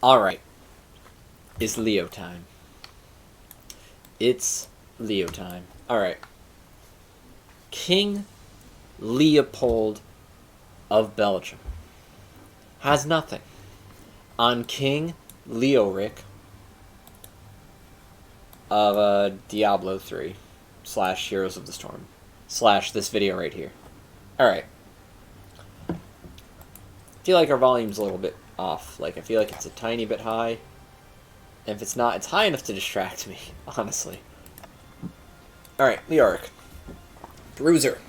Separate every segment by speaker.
Speaker 1: Alright, it's Leo time. It's Leo time. Alright. King Leopold of Belgium has nothing on King Leoric of Diablo 3 / Heroes of the Storm / this video right here. Alright. I feel like our volume's a little bit off. Like, I feel like it's a tiny bit high. And if it's not, it's high enough to distract me, honestly. Alright, Leoric. Bruiser.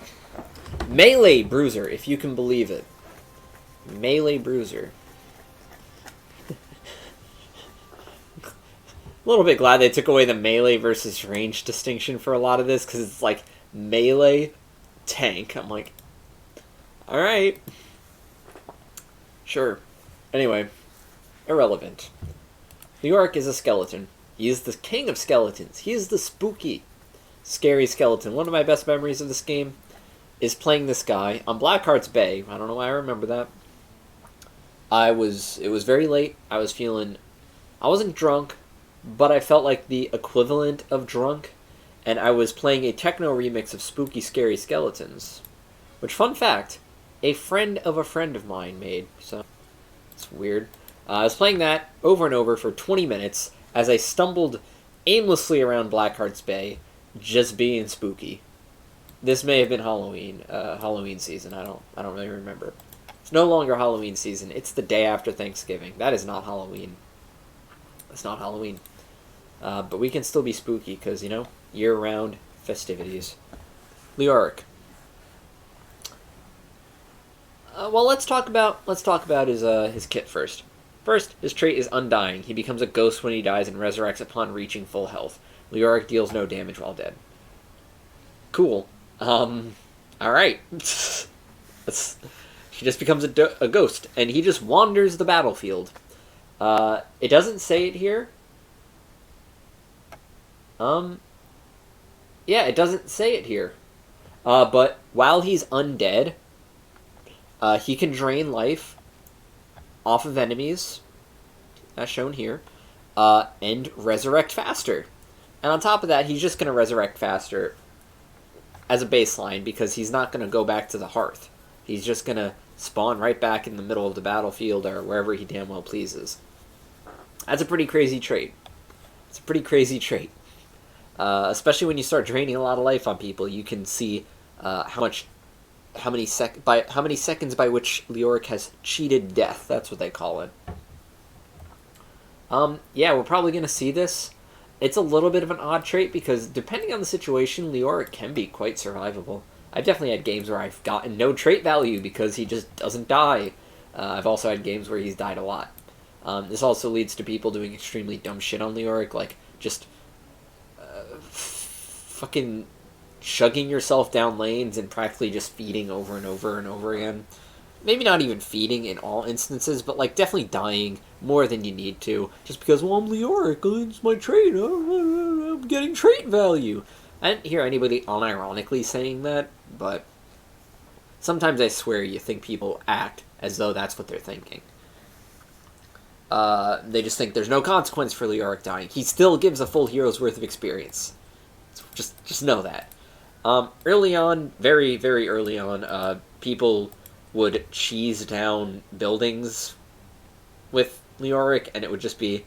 Speaker 1: Melee Bruiser, if you can believe it. Melee Bruiser. A little bit glad they took away the melee versus range distinction for a lot of this, because it's like melee tank. I'm like, alright. Sure. Anyway, irrelevant. Leoric is a skeleton. He is the king of skeletons. He is the spooky, scary skeleton. One of my best memories of this game is playing this guy on Blackheart's Bay. I don't know why I remember that. It was very late. I wasn't drunk, but I felt like the equivalent of drunk, and I was playing a techno remix of Spooky Scary Skeletons, which, fun fact, a friend of mine made, so it's weird. I was playing that over and over for 20 minutes as I stumbled aimlessly around Blackheart's Bay, just being spooky. This may have been Halloween season. I don't really remember. It's no longer Halloween season. It's the day after Thanksgiving. That is not Halloween. It's not Halloween. But we can still be spooky because, you know, year-round festivities. Leoric. Well, let's talk about his kit first. First, his trait is Undying. He becomes a ghost when he dies and resurrects upon reaching full health. Leoric deals no damage while dead. Cool. Alright. He just becomes a ghost, and he just wanders the battlefield. It doesn't say it here. Yeah, it doesn't say it here. But while he's undead, he can drain life off of enemies, as shown here, and resurrect faster. And on top of that, he's just going to resurrect faster as a baseline, because he's not going to go back to the hearth. He's just going to spawn right back in the middle of the battlefield or wherever he damn well pleases. That's a pretty crazy trait. It's a pretty crazy trait. Especially when you start draining a lot of life on people, you can see how many seconds by which Leoric has cheated death. That's what they call it. Yeah, we're probably going to see this. It's a little bit of an odd trait because depending on the situation, Leoric can be quite survivable. I've definitely had games where I've gotten no trait value because he just doesn't die. I've also had games where he's died a lot. This also leads to people doing extremely dumb shit on Leoric, like just fucking chugging yourself down lanes and practically just feeding over and over and over again. Maybe not even feeding in all instances, but like definitely dying more than you need to, just because, well, I'm Leoric, it's my trait, I'm getting trait value. I didn't hear anybody unironically saying that, but sometimes I swear you think people act as though that's what they're thinking. They just think there's no consequence for Leoric dying. He still gives a full hero's worth of experience. Just know that. Early on, very, very early on, people would cheese down buildings with Leoric, and it would just be,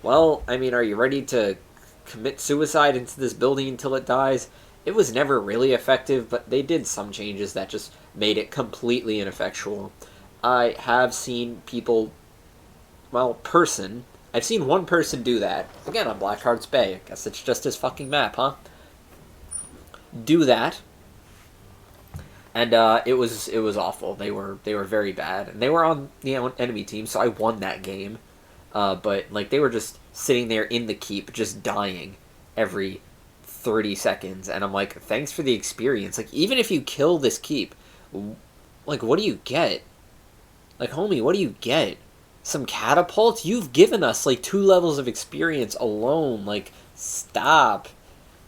Speaker 1: well, I mean, are you ready to commit suicide into this building until it dies? It was never really effective, but they did some changes that just made it completely ineffectual. I have seen people, well, I've seen one person do that. Again, on Blackheart's Bay. I guess it's just his fucking map, huh? Do that. And it was awful. They were very bad, and they were on the enemy team, so I won that game. But like they were just sitting there in the keep, just dying every 30 seconds, and I'm like, thanks for the experience. Like, even if you kill this keep, like, what do you get? Like, homie, what do you get? Some catapults? You've given us like 2 levels of experience alone. Like, stop.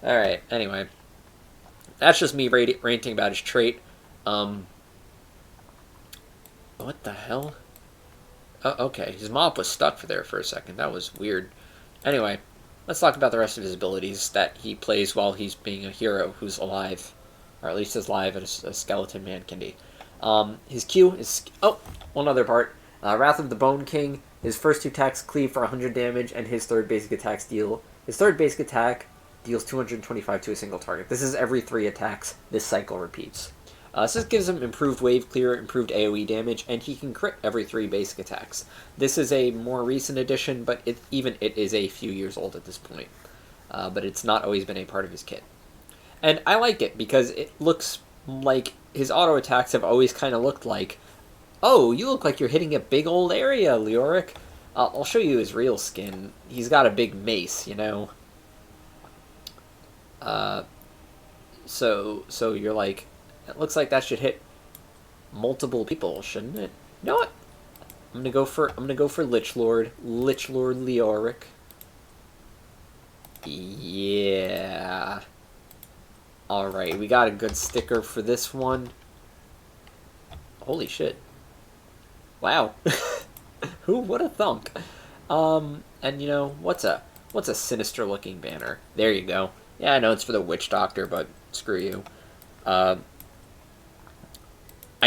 Speaker 1: All right. Anyway, that's just me ranting about his trait. What the hell? Okay, his mop was stuck for there for a second. That was weird. Anyway, let's talk about the rest of his abilities that he plays while he's being a hero who's alive. Or at least as live as a skeleton man can be. His Q is... Oh, one other part. Wrath of the Bone King. His first two attacks cleave for 100 damage, and his third basic attacks deal... His third basic attack deals 225 to a single target. This is every 3 attacks this cycle repeats. So this gives him improved wave clear, improved AoE damage, and he can crit every 3 basic attacks. This is a more recent addition, but even it is a few years old at this point. But it's not always been a part of his kit. And I like it because it looks like his auto attacks have always kind of looked like, oh, you look like you're hitting a big old area, Leoric. I'll show you his real skin. He's got a big mace, you know. So you're like, it looks like that should hit multiple people, shouldn't it? You know what? I'm gonna go for Lich Lord Leoric. Yeah. Alright, we got a good sticker for this one. Holy shit. Wow. Who would have thunk? And you know, what's a sinister looking banner? There you go. Yeah, I know it's for the Witch Doctor, but screw you. I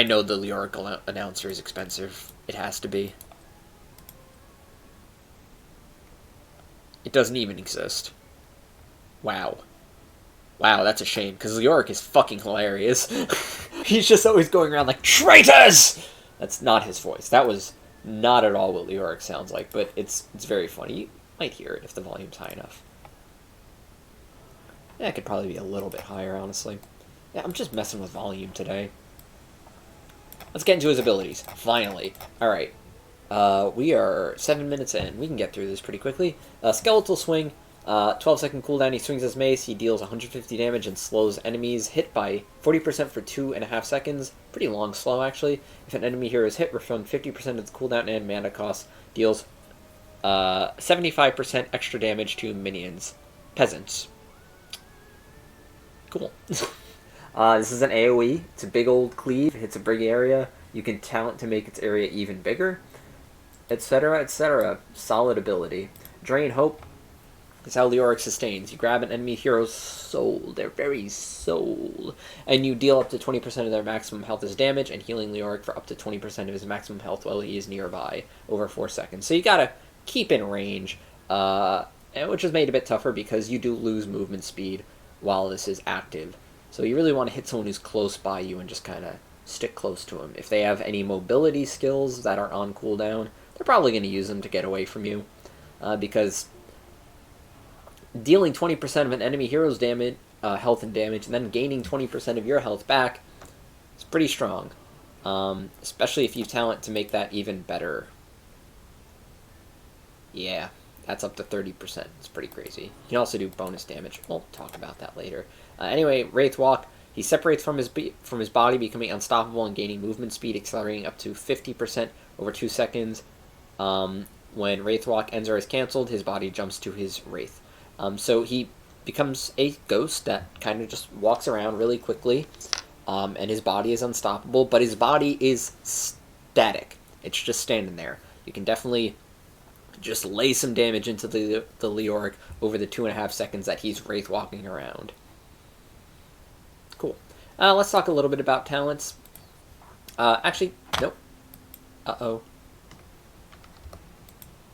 Speaker 1: know the Leoric announcer is expensive. It has to be. It doesn't even exist. Wow. Wow, that's a shame, because Leoric is fucking hilarious. He's just always going around like, traitors! That's not his voice. That was not at all what Leoric sounds like, but it's very funny. You might hear it if the volume's high enough. Yeah, it could probably be a little bit higher, honestly. Yeah, I'm just messing with volume today. Let's get into his abilities, finally. Alright. We are 7 minutes in. We can get through this pretty quickly. Skeletal Swing. 12-second cooldown, he swings his mace, he deals 150 damage and slows enemies hit by 40% for 2.5 seconds. Pretty long slow, actually. If an enemy hero is hit, refund 50% of the cooldown and mana cost. Deals 75% extra damage to minions. Peasants. Cool. This is an AoE. It's a big old cleave. It hits a big area. You can talent to make its area even bigger. Etc., etc. Solid ability. Drain Hope. It's how Leoric sustains. You grab an enemy hero's soul, their very soul, and you deal up to 20% of their maximum health as damage, and healing Leoric for up to 20% of his maximum health while he is nearby, over 4 seconds. So you gotta keep in range, which is made a bit tougher because you do lose movement speed while this is active. So you really want to hit someone who's close by you and just kind of stick close to them. If they have any mobility skills that are on cooldown, they're probably going to use them to get away from you, because dealing 20% of an enemy hero's damage, health and damage, and then gaining 20% of your health back is pretty strong. Especially if you talent to make that even better. Yeah, that's up to 30%. It's pretty crazy. You can also do bonus damage. We'll talk about that later. Anyway, Wraith Walk. He separates from his body, becoming unstoppable and gaining movement speed, accelerating up to 50% over 2 seconds. When Wraith Walk ends or is cancelled, his body jumps to his Wraith. So he becomes a ghost that kind of just walks around really quickly, and his body is unstoppable, but his body is static. It's just standing there. You can definitely just lay some damage into the Leoric over the 2.5 seconds that he's Wraith walking around. Cool. Let's talk a little bit about talents. Actually, nope. Uh-oh.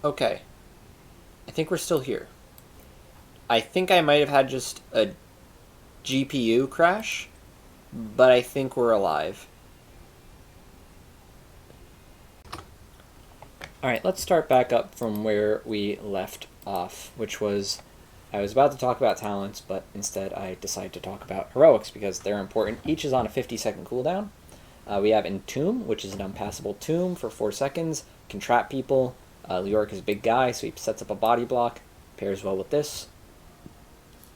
Speaker 1: Okay. I think we're still here. I think I might have had just a GPU crash, but I think we're alive. Alright, let's start back up from where we left off, which was, I was about to talk about talents, but instead I decided to talk about heroics because they're important. Each is on a 50-second cooldown. We have Entomb, which is an unpassable tomb for 4 seconds, can trap people. Leoric is a big guy, so he sets up a body block, pairs well with this.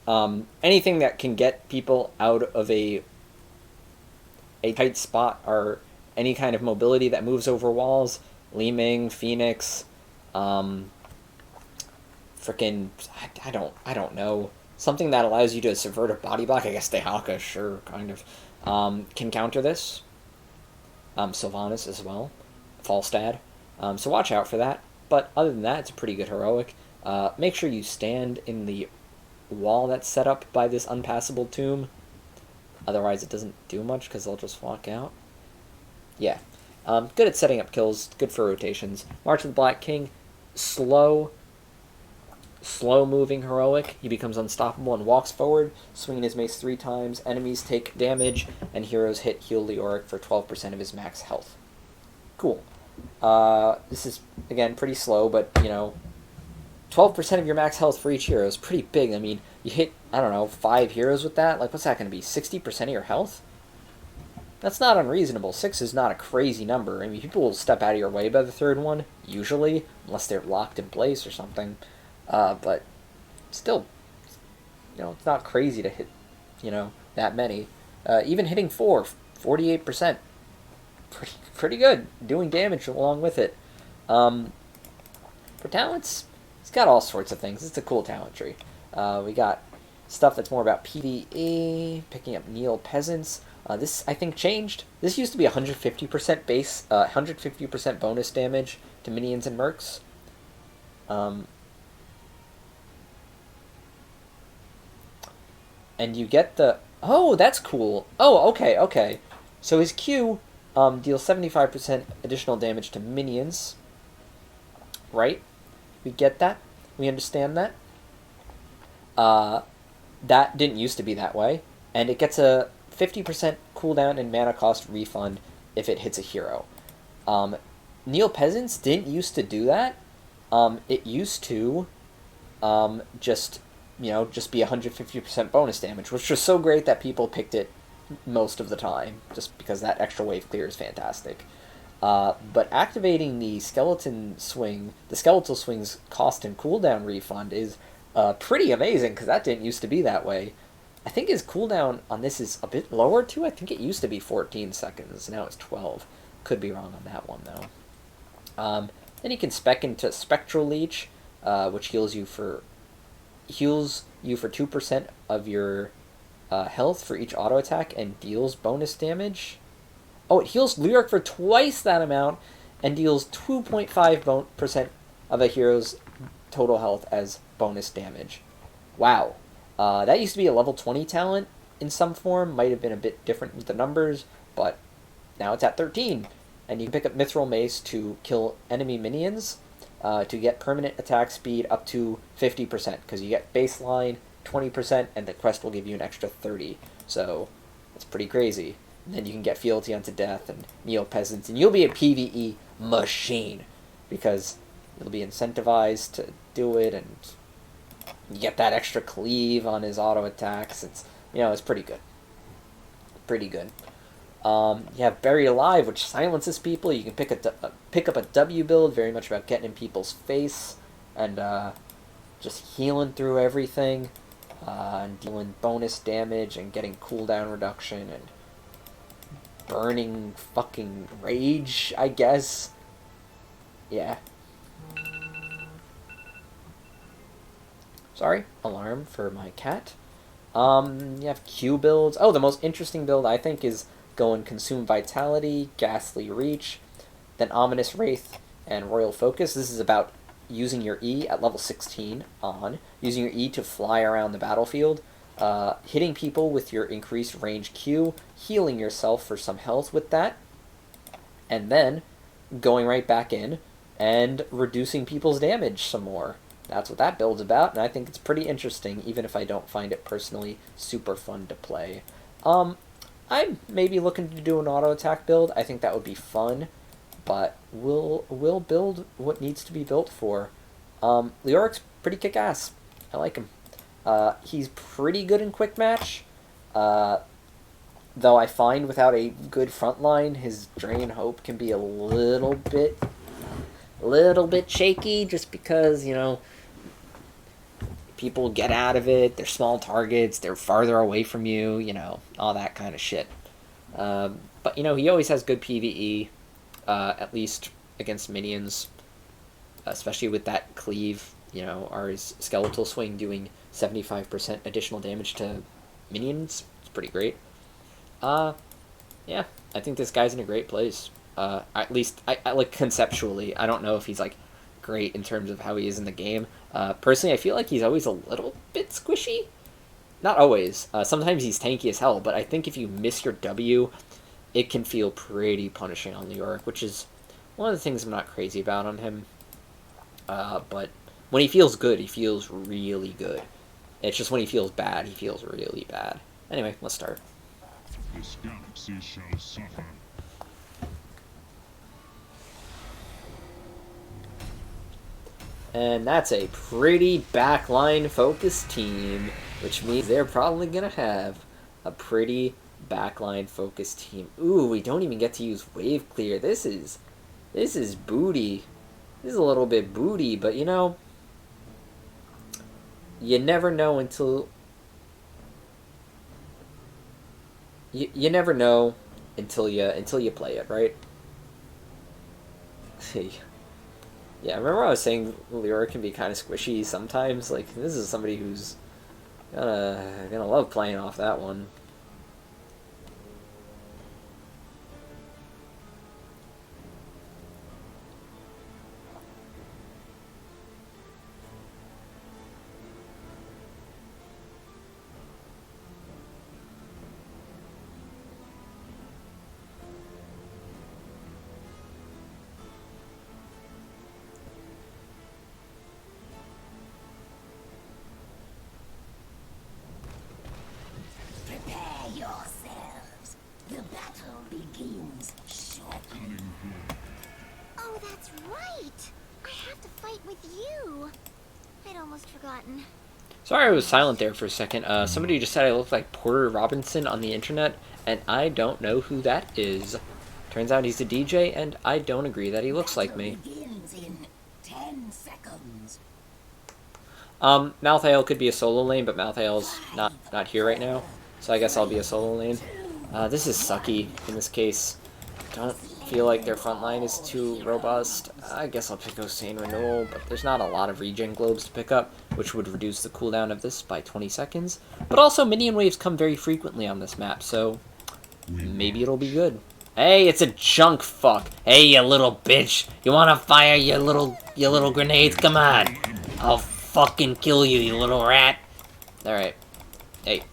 Speaker 1: Anything that can get people out of a tight spot, or any kind of mobility that moves over walls. Leeming, Phoenix, frickin' I don't know. Something that allows you to subvert a body block. I guess Dehaka, sure, kind of. Can counter this. Sylvanas as well. Falstad. So watch out for that. But other than that, it's a pretty good heroic. Make sure you stand in the wall that's set up by this unpassable tomb. Otherwise, it doesn't do much because they'll just walk out. Yeah. Good at setting up kills. Good for rotations. March of the Black King. Slow moving heroic. He becomes unstoppable and walks forward, swinging his mace 3 times. Enemies take damage, and heroes heal Leoric for 12% of his max health. Cool. This is, again, pretty slow, but, 12% of your max health for each hero is pretty big. I mean, you hit, 5 heroes with that? Like, what's that going to be, 60% of your health? That's not unreasonable. 6 is not a crazy number. I mean, people will step out of your way by the 3rd one, usually, unless they're locked in place or something. But still, it's not crazy to hit, that many. Even hitting 4, 48%. Pretty good. Doing damage along with it. For talents, it's got all sorts of things. It's a cool talent tree. We got stuff that's more about PvE, picking up Neil Peasants. This, I think, changed. This used to be 150% base, 150% bonus damage to minions and mercs. And you get the... Oh, that's cool. Oh, okay. So his Q deals 75% additional damage to minions. Right? We get that. We understand that. That didn't used to be that way. And it gets a 50% cooldown and mana cost refund if it hits a hero. Neil Peasants didn't used to do that. It used to just be 150% bonus damage, which was so great that people picked it most of the time, just because that extra wave clear is fantastic. But activating the skeletal swing's cost and cooldown refund is pretty amazing, because that didn't used to be that way. I think his cooldown on this is a bit lower too. I think it used to be 14 seconds. Now it's 12. Could be wrong on that one though. Then you can spec into Spectral Leech, which heals you for 2% of your health for each auto attack and deals bonus damage. Oh, it heals Leoric for twice that amount and deals 2.5% of a hero's total health as bonus damage. Wow. That used to be a level 20 talent in some form. Might have been a bit different with the numbers, but now it's at 13. And you can pick up Mithril Mace to kill enemy minions to get permanent attack speed up to 50%, because you get baseline 20%, and the quest will give you an extra 30. So it's pretty crazy. And then you can get Fealty unto Death and Neo Peasants, and you'll be a PvE machine, because you'll be incentivized to do it, and you get that extra cleave on his auto attacks. It's pretty good. Pretty good. You have Buried Alive, which silences people. You can pick up a W build, very much about getting in people's face and just healing through everything, and dealing bonus damage and getting cooldown reduction and burning fucking rage, I guess. Yeah. Sorry, alarm for my cat. You have Q builds. Oh, the most interesting build, I think, is going Consume Vitality, Ghastly Reach, then Ominous Wraith, and Royal Focus. This is about using your E at level 16 using your E to fly around the battlefield, hitting people with your increased range Q, healing yourself for some health with that, and then going right back in and reducing people's damage some more. That's what that build's about, and I think it's pretty interesting, even if I don't find it personally super fun to play. I'm maybe looking to do an auto attack build. I think that would be fun, but we'll build what needs to be built for. Leoric's pretty kick-ass. I like him. He's pretty good in quick match, though I find without a good front line, his Drain Hope can be a little bit shaky, just because, people get out of it, they're small targets, they're farther away from you, all that kind of shit. But, he always has good PvE, at least against minions, especially with that cleave, or his skeletal swing doing 75% additional damage to minions. It's pretty great. Yeah, I think this guy's in a great place. At least, I like conceptually. I don't know if he's like great in terms of how he is in the game. Personally, I feel like he's always a little bit squishy. Not always. Sometimes he's tanky as hell, but I think if you miss your W, it can feel pretty punishing on Leoric, which is one of the things I'm not crazy about on him. But when he feels good, he feels really good. It's just when he feels bad, he feels really bad. Anyway, let's start.
Speaker 2: This galaxy shall suffer.
Speaker 1: And that's a pretty backline focused team, which means they're probably going to have a pretty backline focused team. Ooh, we don't even get to use wave clear. This is booty. This is a little bit booty, but you know, you never know until you never know until you play it, right? Yeah, remember I was saying Leoric can be kind of squishy sometimes? Like, this is somebody who's gonna love playing off that one.
Speaker 3: Yourselves. The battle begins shortly. Oh, that's right. I have to fight with you. I'd almost forgotten.
Speaker 1: Sorry I was silent there for a second. Somebody just said I look like Porter Robinson on the internet, and I don't know who that is. Turns out he's a DJ, and I don't agree that he looks like me.
Speaker 3: Begins in 10 seconds.
Speaker 1: Malthael could be a solo lane, but Malthael's not here right now. So I guess I'll be a solo lane. This is sucky in this case. Don't feel like their front line is too robust. I guess I'll pick Osane Renewal, but there's not a lot of regen globes to pick up, which would reduce the cooldown of this by 20 seconds. But also, minion waves come very frequently on this map, so maybe it'll be good. Hey, it's a junk fuck. Hey, you little bitch. You wanna fire your little grenades? Come on. I'll fucking kill you, you little rat. Alright. Hey.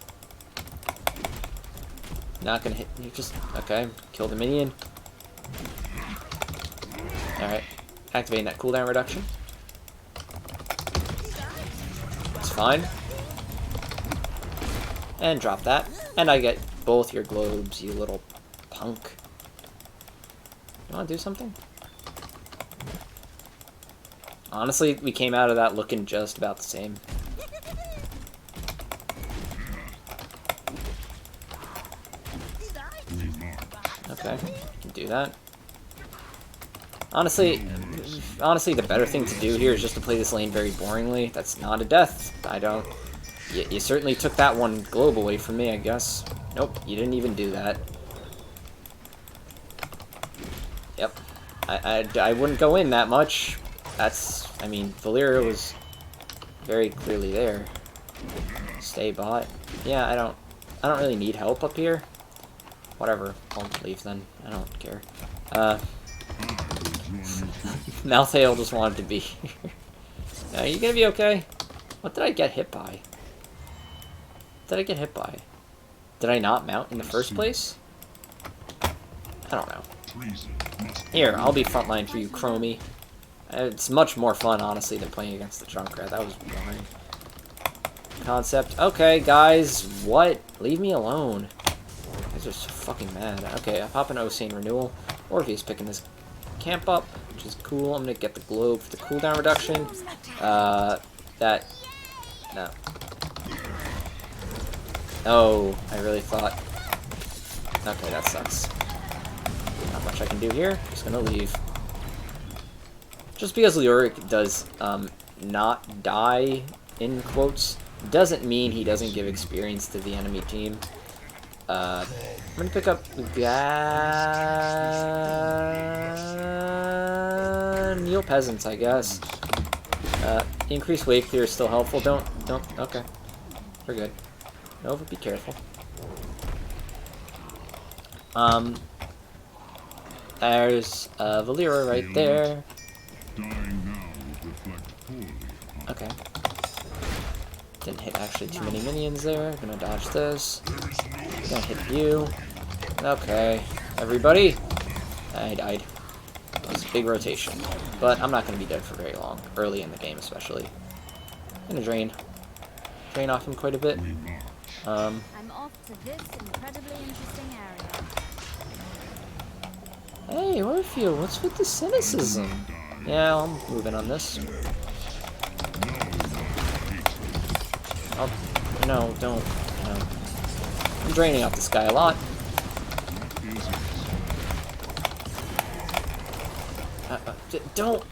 Speaker 1: Not gonna hit you, just okay. Kill the minion. Alright. Activating that cooldown reduction. It's fine. And drop that. And I get both your globes, you little punk. You wanna do something? Honestly, we came out of that looking just about the same. Okay, can do that. Honestly, the better thing to do here is just to play this lane very boringly. That's not a death. I don't... You certainly took that one globe away from me, I guess. Nope, you didn't even do that. Yep. I wouldn't go in that much. That's... I mean, Valyria was very clearly there. Stay bot. Yeah, I don't really need help up here. Whatever, I'll leave then. I don't care. Malthael just wanted to be here. Are you gonna be okay? What did I get hit by? What did I get hit by? Did I not mount in the first place? I don't know. Here, I'll be frontline for you, Chromie. It's much more fun, honestly, than playing against the Junkrat. That was boring. Concept. Okay, guys, what? Leave me alone. You guys are so fucking mad. Okay, I pop an Osane Renewal. Orpheus picking this camp up, which is cool. I'm gonna get the globe for the cooldown reduction. No. Oh, I really thought... Okay, that sucks. Not much I can do here. Just gonna leave. Just because Leoric does, not die, in quotes, doesn't mean he doesn't give experience to the enemy team. I'm gonna pick up Neo Peasants, I guess. Increased wave clear is still helpful. Don't, okay. We're good. Nova, be careful. There's Valera right there.
Speaker 2: Dying now would reflect poorly upon
Speaker 1: Okay. Didn't hit actually too many minions there. Gonna dodge this. Gonna hit you. Okay. Everybody. I died. That was a big rotation. But I'm not gonna be dead for very long. Early in the game especially. Gonna drain. Drain off him quite a bit.
Speaker 2: we march.
Speaker 4: I'm off to this incredibly interesting area.
Speaker 1: Hey, Orpheus, what's with the cynicism? Yeah, I'm moving on this. Oh, no, don't. No. I'm draining off this guy a lot. Don't.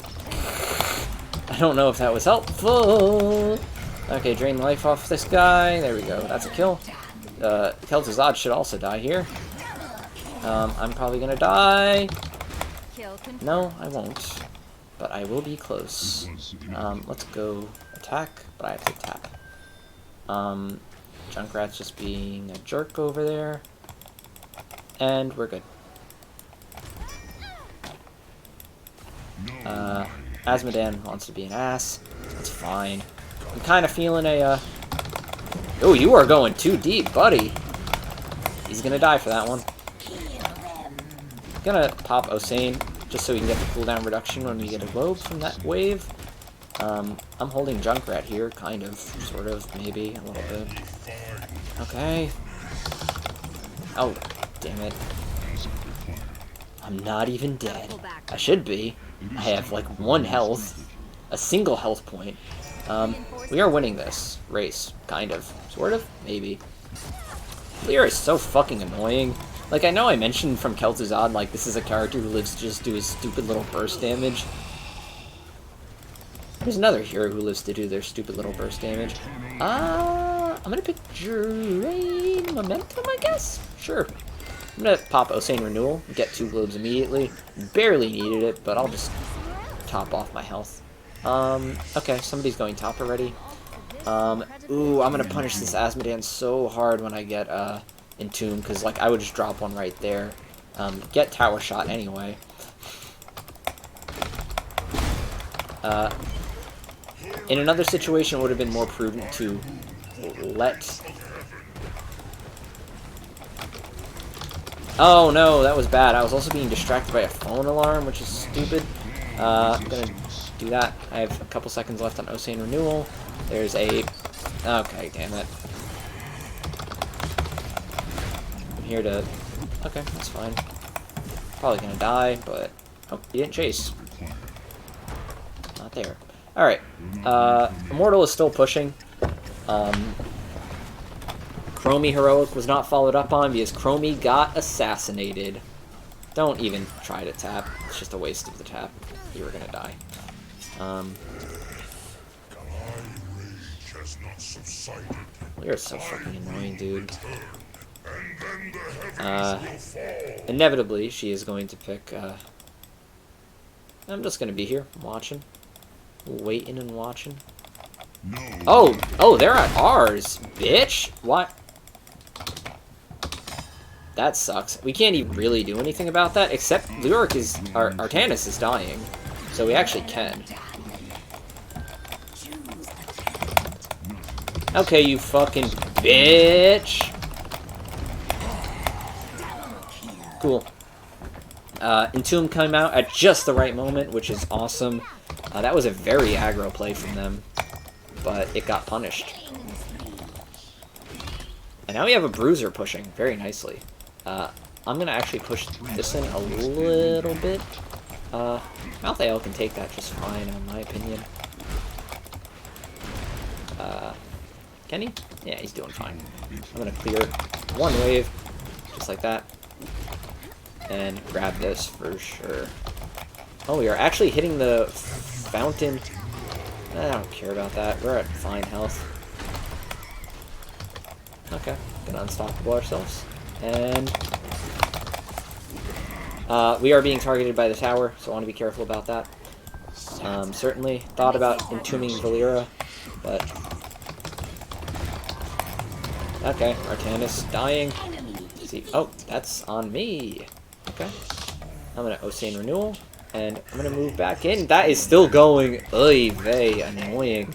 Speaker 1: I don't know if that was helpful. Okay, drain life off this guy. There we go. That's a kill. Kel'Thuzad should also die here. I'm probably gonna die. No, I won't. But I will be close. Let's go attack, but I have to tap. Junkrat's just being a jerk over there. And we're good. Asmodan wants to be an ass. That's fine. I'm kind of feeling a, Oh, you are going too deep, buddy. He's gonna die for that one. Gonna pop Osane, just so we can get the cooldown reduction when we get a globe from that wave. I'm holding Junkrat here, kind of, sort of, maybe, a little bit. Okay. Oh, damn it. I'm not even dead. I should be. I have, like, 1 health. A single health point. We are winning this race, kind of. Sort of? Maybe. Lear is so fucking annoying. Like, I know I mentioned from Kel'Thuzad, like, this is a character who lives to just do his stupid little burst damage. There's another hero who lives to do their stupid little burst damage. I'm gonna pick Drain Momentum, I guess? Sure. I'm gonna pop Osane Renewal, get 2 globes immediately. Barely needed it, but I'll just top off my health. Okay, somebody's going top already. Ooh, I'm gonna punish this Asmodan so hard when I get, Entomb, because, like, I would just drop one right there. Get Tower Shot anyway. In another situation, it would have been more prudent to let... Oh no, that was bad. I was also being distracted by a phone alarm, which is stupid. I'm gonna do that. I have a couple seconds left on Osane Renewal. There's a... Okay, damn it. I'm here to... Okay, that's fine. Probably gonna die, but... Oh, he didn't chase. Not there. Alright. Immortal is still pushing. Chromie Heroic was not followed up on because Chromie got assassinated. Don't even try to tap. It's just a waste of the tap. You were gonna die. You're so fucking annoying, dude. Inevitably, she is going to pick, I'm just gonna be here, watching. Waiting and watching. Oh, they're at ours, bitch! What? That sucks. We can't even really do anything about that, except Leoric is... Artanis is dying. So we actually can. Okay, you fucking bitch! Cool. Entomb came out at just the right moment, which is awesome. That was a very aggro play from them, but it got punished. And now we have a Bruiser pushing very nicely. I'm going to actually push this in a little bit. Malthael can take that just fine, in my opinion. Can he? Yeah, he's doing fine. I'm going to clear 1 wave, just like that. And grab this for sure. Oh, we are actually hitting the fountain. I don't care about that. We're at fine health. Okay, gonna unstoppable ourselves. And we are being targeted by the tower, so I want to be careful about that. Certainly thought about entombing Valera, but... Okay, Artanis dying. See, oh, that's on me. Okay. I'm gonna Osane Renewal, and I'm gonna move back in. That is still going. Oy vey, annoying.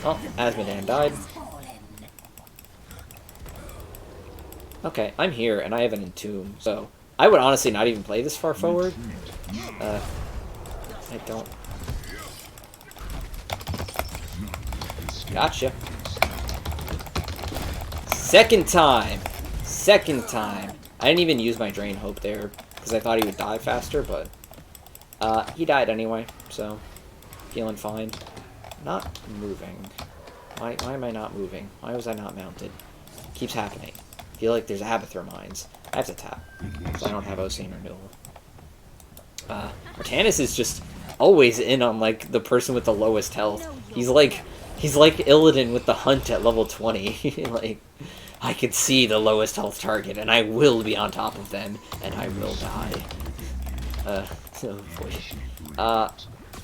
Speaker 1: Oh, Asmodan died. Okay, I'm here, and I have an Entomb, so I would honestly not even play this far forward. I don't. Gotcha. Second time! Second time! I didn't even use my Drain Hope there, because I thought he would die faster, but he died anyway, so feeling fine. Not moving. Why am I not moving? Why was I not mounted? Keeps happening. I feel like there's Abathur Mines. I have to tap, because I don't have Osane Renewal. Artanis is just always in on, like, the person with the lowest health. He's like Illidan with the Hunt at level 20. Like, I can see the lowest health target, and I will be on top of them, and I will die. Oh boy.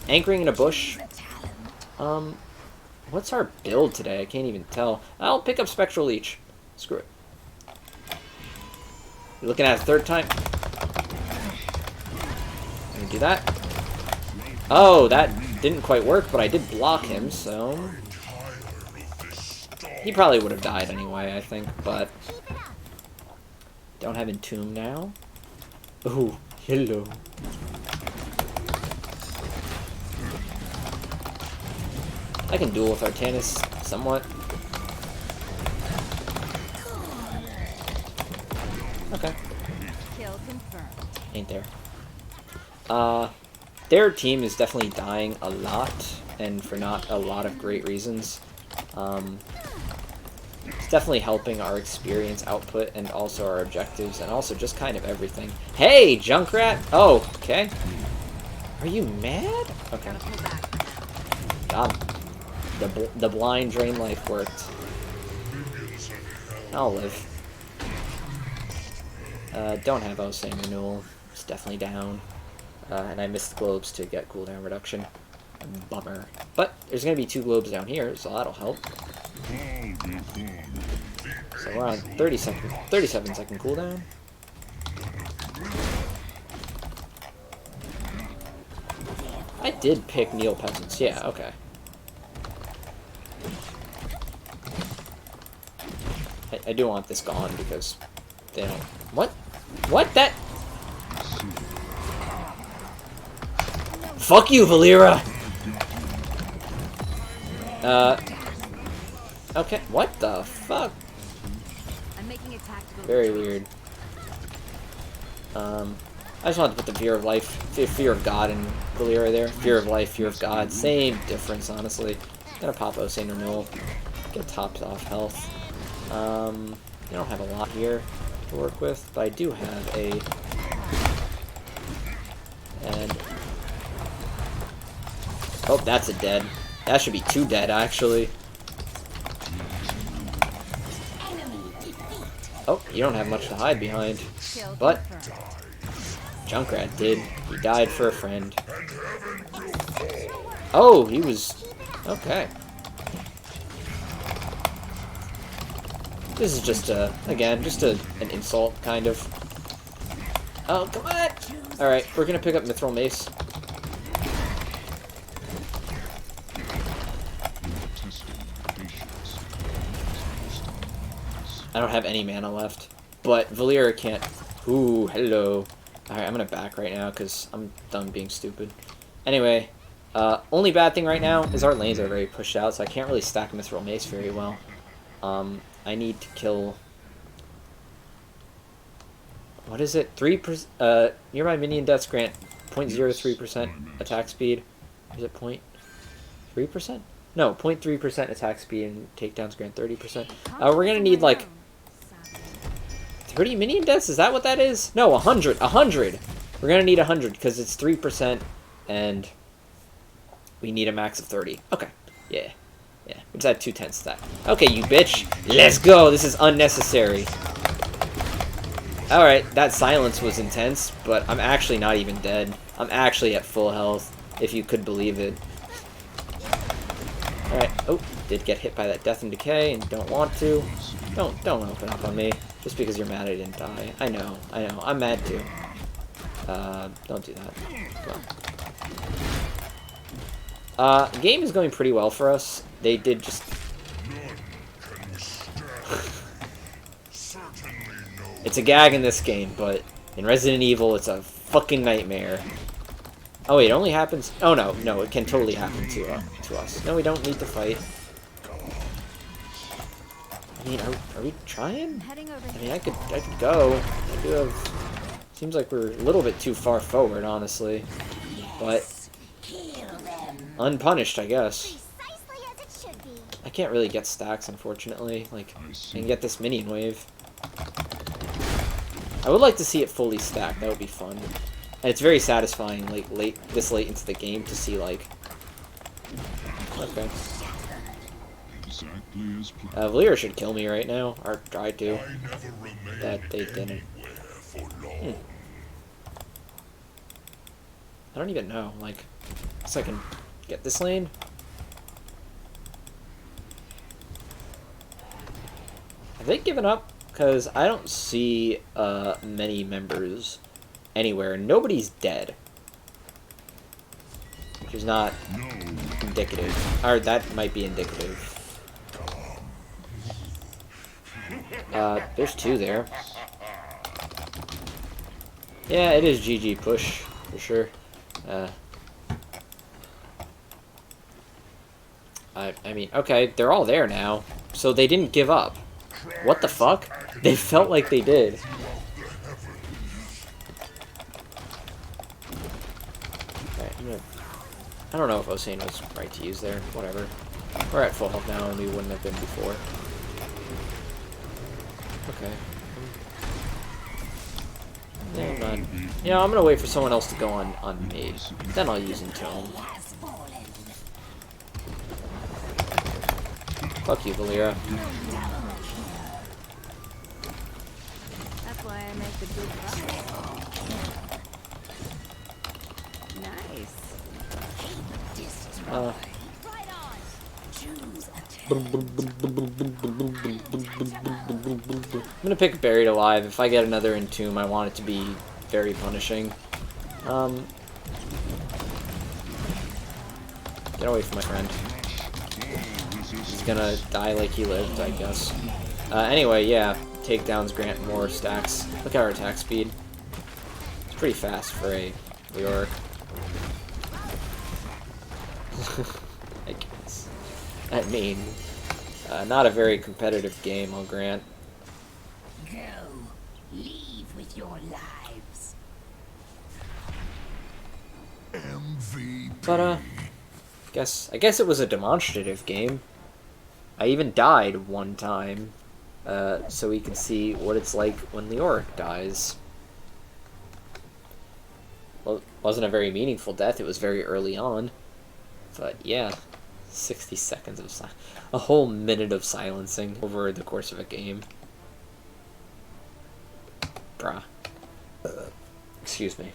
Speaker 1: Anchoring in a bush. What's our build today? I can't even tell. I'll pick up Spectral Leech. Screw it. You're looking at a third time? Let me do that. Oh, that didn't quite work, but I did block him, so... He probably would have died anyway, I think, but... Don't have Entomb now. Ooh, hello. I can duel with Artanis somewhat. Okay.
Speaker 4: Kill confirmed.
Speaker 1: Ain't there. Their team is definitely dying a lot, and for not a lot of great reasons. It's definitely helping our experience output and also our objectives and also just kind of everything. Hey, Junkrat! Oh, okay. Are you mad? Okay. God. The blind drain life worked. I'll live. Don't have Osane Renewal. It's definitely down. And I missed globes to get cooldown reduction. Bummer. But there's going to be 2 globes down here, so that'll help. So we're on 37 second cooldown. I did pick Neil Peasants. Yeah, okay. I do want this gone because they don't... What? What? That... Fuck you, Valera! Okay, what the fuck?
Speaker 4: I'm making a tactical
Speaker 1: Very weird. I just wanted to put the Fear of Life, Fear of God in Valera there. Fear of Life, Fear of God, same difference, honestly. Gonna pop Osane Renewal. Get tops off health. I don't have a lot here to work with, but I do have a... And... Oh, that's a dead. That should be 2 dead, actually. Oh, you don't have much to hide behind. But... Junkrat did. He died for a friend. Oh, he was... Okay. This is just again, just an insult, kind of. Oh, come on! Alright, we're gonna pick up Mithril Mace. I don't have any mana left, but Valera can't... Ooh, hello. Alright, I'm gonna back right now, because I'm done being stupid. Anyway, only bad thing right now is our lanes are very pushed out, so I can't really stack Mithril Mace very well. I need to kill... What is it? 3%... nearby minion deaths grant 0.03% attack speed. Is it 0.3%? No, 0.3% attack speed and takedowns grant 30%. We're gonna need, like... 30 minion deaths? Is that what that is? No, 100. 100! We're gonna need 100, because it's 3%, and... we need a max of 30. Okay. Yeah. Yeah, we just had 2/10 stack. Okay, you bitch. Let's go. This is unnecessary. Alright, that silence was intense, but I'm actually not even dead. I'm actually at full health, if you could believe it. Alright. Oh, did get hit by that Death and Decay, and don't want to. Don't open up on me. Just because you're mad I didn't die. I know. I'm mad too. Don't do that. The game is going pretty well for us. They did just... It's a gag in this game, but in Resident Evil, it's a fucking nightmare. Oh wait, it only happens... Oh no, it can totally happen to us. No, we don't need to fight. I mean, are we trying? I mean, I could go. I do have... Seems like we're a little bit too far forward, honestly. But... Unpunished, I guess. I can't really get stacks, unfortunately. Like, I can get this minion wave. I would like to see it fully stacked. That would be fun. And it's very satisfying, like, this late into the game to see, like... Okay. Leoric should kill me right now, or try to. That they didn't. I don't even know, like... Guess I can get this lane? Have they given up? Because I don't see many members anywhere. Nobody's dead. Which is not indicative. Or that might be indicative. There's two there. Yeah, it is GG push, for sure. I mean, okay, they're all there now. So they didn't give up. What the fuck? They felt like they did. Alright, I don't know if Osane was right to use there. Whatever. We're at full health now, and we wouldn't have been before. Okay. Yeah, I'm gonna wait for someone else to go on me. Then I'll use Intone. Fuck you, Valera.
Speaker 4: That's why I make the good product. Nice.
Speaker 1: I'm gonna pick Buried Alive. If I get another Entomb, I want it to be very punishing. Get away from my friend. He's gonna die like he lived, I guess. Anyway, yeah. Takedowns grant more stacks. Look at our attack speed. It's pretty fast for a Leoric. I guess. I mean, not a very competitive game, I'll grant.
Speaker 3: Go. Leave with your lives.
Speaker 2: MVP.
Speaker 1: But, I guess it was a demonstrative game. I even died one time, so we can see what it's like when Leoric dies. Well, it wasn't a very meaningful death, it was very early on. But, yeah. 60 seconds of silence. A whole minute of silencing over the course of a game. Bruh. Excuse me.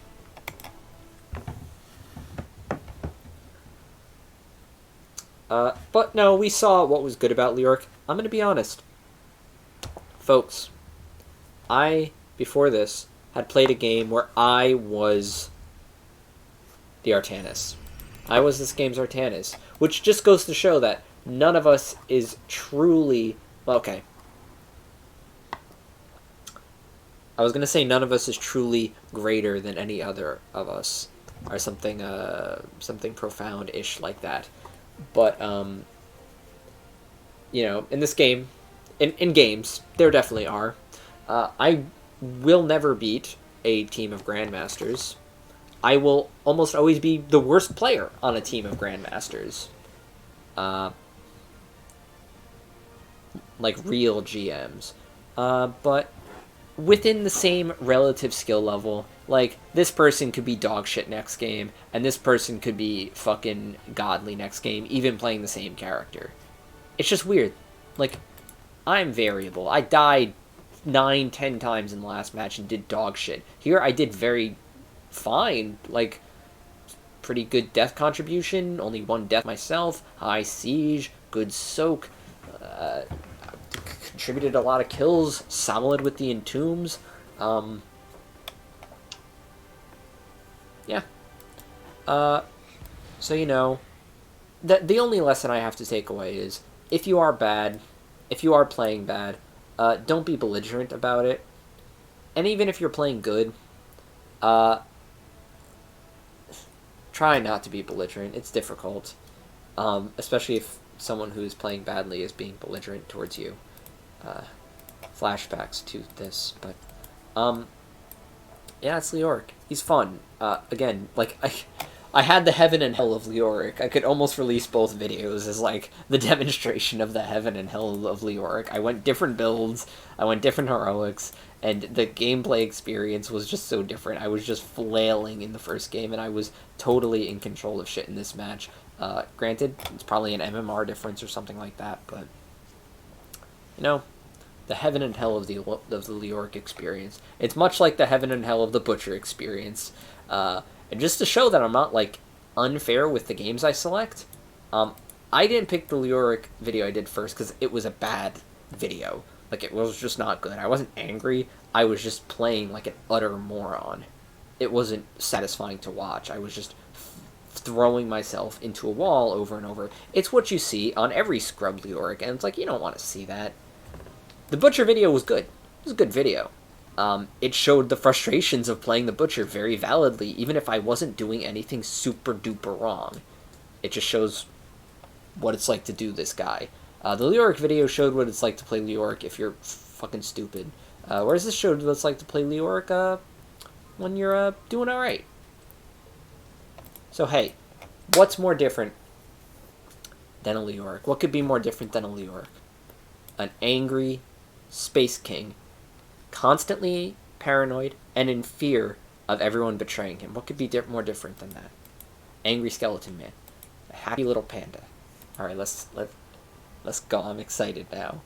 Speaker 1: But no, we saw what was good about Leoric. I'm gonna be honest. Folks, I, before this, had played a game where I was the Artanis. I was this game's Artanis, which just goes to show that none of us is truly... Well, okay. I was going to say none of us is truly greater than any other of us, or something something profound-ish like that. But, you know, in this game, in games, there definitely are. I will never beat a team of Grandmasters. I will almost always be the worst player on a team of Grandmasters. Like real GMs. But within the same relative skill level, like, this person could be dog shit next game, and this person could be fucking godly next game, even playing the same character. It's just weird. Like, I'm variable. I died 9-10 times in the last match and did dog shit. Here I did very fine, like, pretty good death contribution, only one death myself, high siege, good soak, contributed a lot of kills, solid with the entombs. Yeah. So, you know, the only lesson I have to take away is, if you are bad, if you are playing bad, don't be belligerent about it. And even if you're playing good, try not to be belligerent. It's difficult. Especially if someone who is playing badly is being belligerent towards you. Flashbacks to this, but yeah, it's Leoric. He's fun. Again, like I had the heaven and hell of Leoric. I could almost release both videos as like the demonstration of the heaven and hell of Leoric. I went different builds, I went different heroics, and the gameplay experience was just so different. I was just flailing in the first game, and I was totally in control of shit in this match. Granted, it's probably an MMR difference or something like that, but you know, the heaven and hell of the Leoric experience. It's much like the heaven and hell of the Butcher experience. And just to show that I'm not, like, unfair with the games I select, I didn't pick the Leoric video I did first because it was a bad video. Like, it was just not good. I wasn't angry. I was just playing like an utter moron. It wasn't satisfying to watch. I was just throwing myself into a wall over and over. It's what you see on every scrub Leoric, and it's like, you don't want to see that. The Butcher video was good. It was a good video. It showed the frustrations of playing the Butcher very validly, even if I wasn't doing anything super duper wrong. It just shows what it's like to do this guy. The Leoric video showed what it's like to play Leoric if you're fucking stupid. Whereas this showed what it's like to play Leoric when you're doing alright. So hey, what's more different than a Leoric? What could be more different than a Leoric? An angry Space King, constantly paranoid and in fear of everyone betraying him. What could be more different than that? Angry Skeleton Man, a happy little panda. All right, let's go. I'm excited now.